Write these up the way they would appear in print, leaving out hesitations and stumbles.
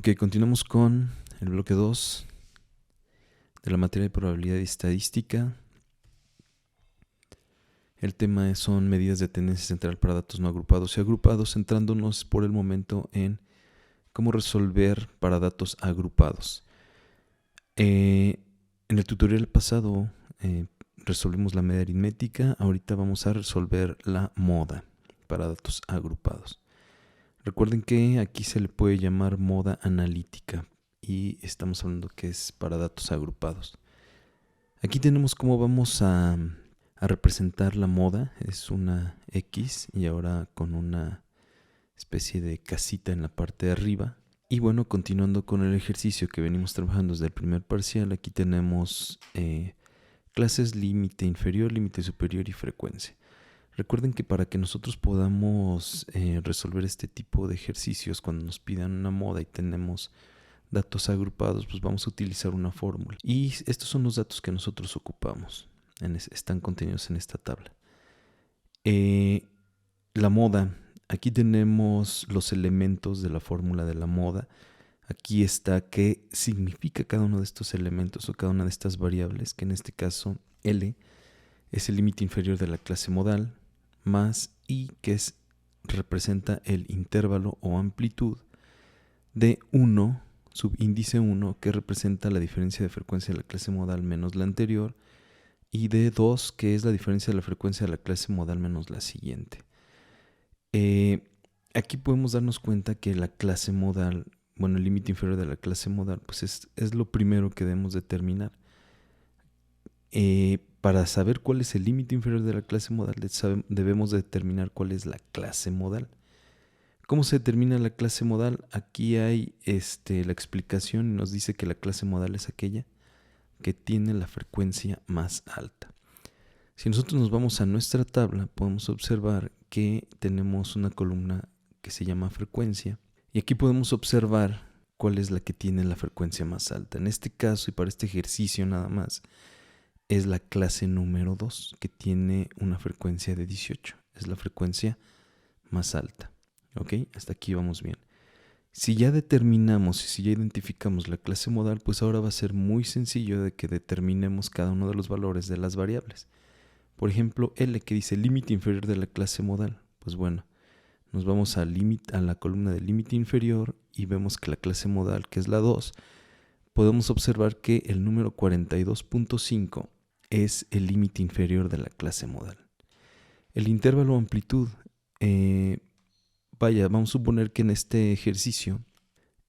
Ok, continuamos con el bloque 2 de la materia de probabilidad y estadística. El tema son medidas de tendencia central para datos no agrupados y agrupados, centrándonos por el momento en cómo resolver para datos agrupados. En el tutorial pasado resolvimos la media aritmética, ahorita vamos a resolver la moda para datos agrupados. Recuerden que aquí se le puede llamar moda analítica y estamos hablando que es para datos agrupados. Aquí tenemos cómo vamos a representar la moda. Es una X y ahora con una especie de casita en la parte de arriba. Y bueno, continuando con el ejercicio que venimos trabajando desde el primer parcial, aquí tenemos clases límite inferior, límite superior y frecuencia. Recuerden que para que nosotros podamos resolver este tipo de ejercicios, cuando nos pidan una moda y tenemos datos agrupados, pues vamos a utilizar una fórmula. Y estos son los datos que nosotros ocupamos. Están contenidos en esta tabla. La moda. Aquí tenemos los elementos de la fórmula de la moda. Aquí está qué significa cada uno de estos elementos o cada una de estas variables, que en este caso L es el límite inferior de la clase modal, más I, que representa el intervalo o amplitud, de 1, subíndice 1, que representa la diferencia de frecuencia de la clase modal menos la anterior, y de 2, que es la diferencia de la frecuencia de la clase modal menos la siguiente. Aquí podemos darnos cuenta que la clase modal, bueno, el límite inferior de la clase modal, pues es lo primero que debemos determinar. Para saber cuál es el límite inferior de la clase modal, debemos determinar cuál es la clase modal. ¿Cómo se determina la clase modal? Aquí hay la explicación y nos dice que la clase modal es aquella que tiene la frecuencia más alta. Si nosotros nos vamos a nuestra tabla, podemos observar que tenemos una columna que se llama frecuencia y aquí podemos observar cuál es la que tiene la frecuencia más alta. En este caso y para este ejercicio nada más, es la clase número 2, que tiene una frecuencia de 18. Es la frecuencia más alta. ¿Ok? Hasta aquí vamos bien. Si ya determinamos y si ya identificamos la clase modal, pues ahora va a ser muy sencillo de que determinemos cada uno de los valores de las variables. Por ejemplo, L, que dice límite inferior de la clase modal. Pues bueno, nos vamos a la columna de límite inferior y vemos que la clase modal, que es la 2, podemos observar que el número 42.5 es el límite inferior de la clase modal. El intervalo amplitud, vamos a suponer que en este ejercicio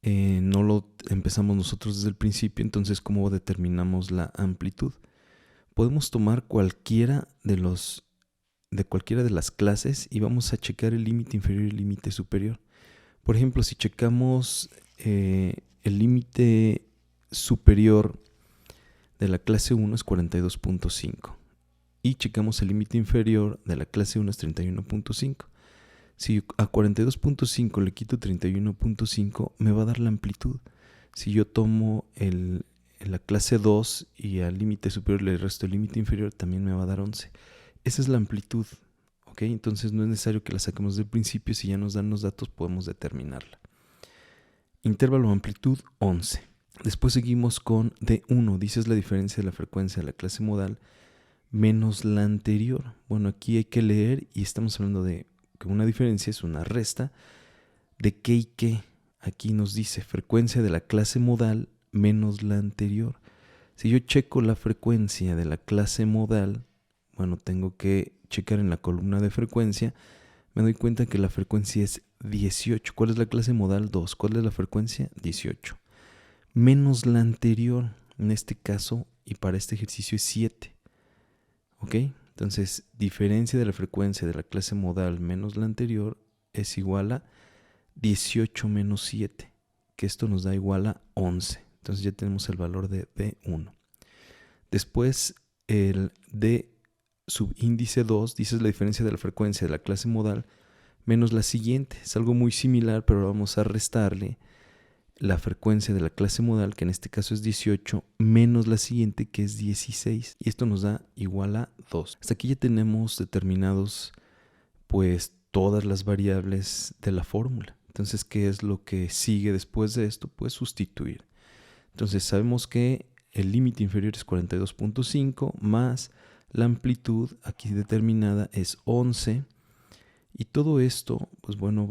no lo empezamos nosotros desde el principio, entonces ¿cómo determinamos la amplitud? Podemos tomar cualquiera de las clases y vamos a checar el límite inferior y el límite superior. Por ejemplo, si checamos el límite superior de la clase 1 es 42.5 y checamos el límite inferior de la clase 1 es 31.5. Si a 42.5 le quito 31.5 me va a dar la amplitud. Si yo tomo la clase 2 y al límite superior le resto el límite inferior, también me va a dar 11. Esa es la amplitud. ¿Ok? Entonces no es necesario que la saquemos del principio, si ya nos dan los datos podemos determinarla. Intervalo amplitud 11. Después seguimos con D1, dice es la diferencia de la frecuencia de la clase modal menos la anterior. Bueno, aquí hay que leer y estamos hablando de que una diferencia es una resta de qué y qué. Aquí nos dice frecuencia de la clase modal menos la anterior. Si yo checo la frecuencia de la clase modal, bueno, tengo que checar en la columna de frecuencia, me doy cuenta que la frecuencia es 18. ¿Cuál es la clase modal? 2. ¿Cuál es la frecuencia? 18. Menos la anterior, en este caso, y para este ejercicio es 7. ¿Ok? Entonces, diferencia de la frecuencia de la clase modal menos la anterior es igual a 18 menos 7, que esto nos da igual a 11. Entonces ya tenemos el valor de D1. Después, el D subíndice 2, dice la diferencia de la frecuencia de la clase modal menos la siguiente. Es algo muy similar, pero vamos a restarle la frecuencia de la clase modal, que en este caso es 18, menos la siguiente, que es 16. Y esto nos da igual a 2. Hasta aquí ya tenemos determinados pues todas las variables de la fórmula. Entonces, ¿qué es lo que sigue después de esto? Pues sustituir. Entonces, sabemos que el límite inferior es 42.5 más la amplitud aquí determinada es 11. Y todo esto, pues bueno,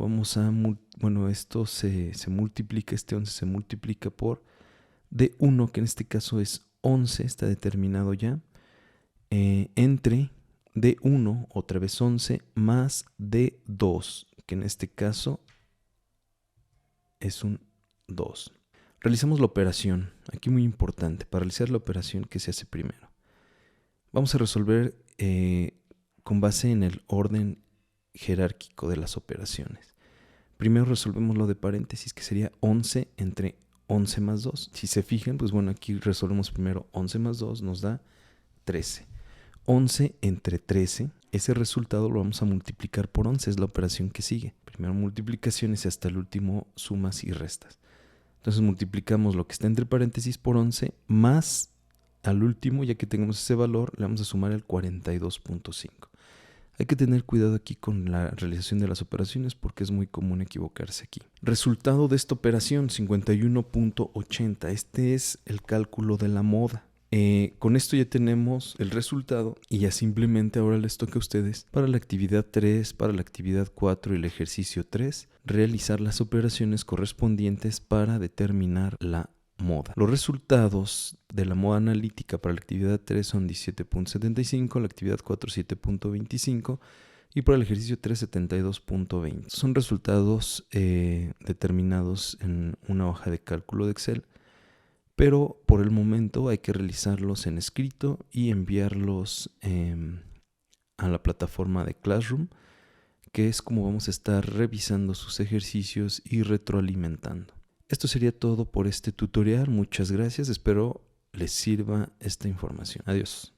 esto se multiplica, este 11 se multiplica por D1, que en este caso es 11, está determinado ya, entre D1, otra vez 11, más D2, que en este caso es un 2. Realizamos la operación, aquí muy importante, para realizar la operación, ¿qué se hace primero? Vamos a resolver con base en el orden jerárquico de las operaciones. Primero resolvemos lo de paréntesis, que sería 11 entre 11 más 2. Si se fijan, pues bueno, aquí resolvemos primero 11 más 2, nos da 13. 11 entre 13, ese resultado lo vamos a multiplicar por 11, es la operación que sigue. Primero multiplicaciones y hasta el último sumas y restas. Entonces multiplicamos lo que está entre paréntesis por 11 más al último, ya que tengamos ese valor, le vamos a sumar el 42.5. Hay que tener cuidado aquí con la realización de las operaciones porque es muy común equivocarse aquí. Resultado de esta operación, 51.80. Este es el cálculo de la moda. Con esto ya tenemos el resultado y ya simplemente ahora les toca a ustedes para la actividad 3, para la actividad 4 y el ejercicio 3, realizar las operaciones correspondientes para determinar la moda. Los resultados de la moda analítica para la actividad 3 son 17.75, la actividad 4 7.25 y para el ejercicio 3 72.20. Son resultados determinados en una hoja de cálculo de Excel, pero por el momento hay que realizarlos en escrito y enviarlos a la plataforma de Classroom, que es como vamos a estar revisando sus ejercicios y retroalimentando. Esto sería todo por este tutorial. Muchas gracias. Espero les sirva esta información. Adiós.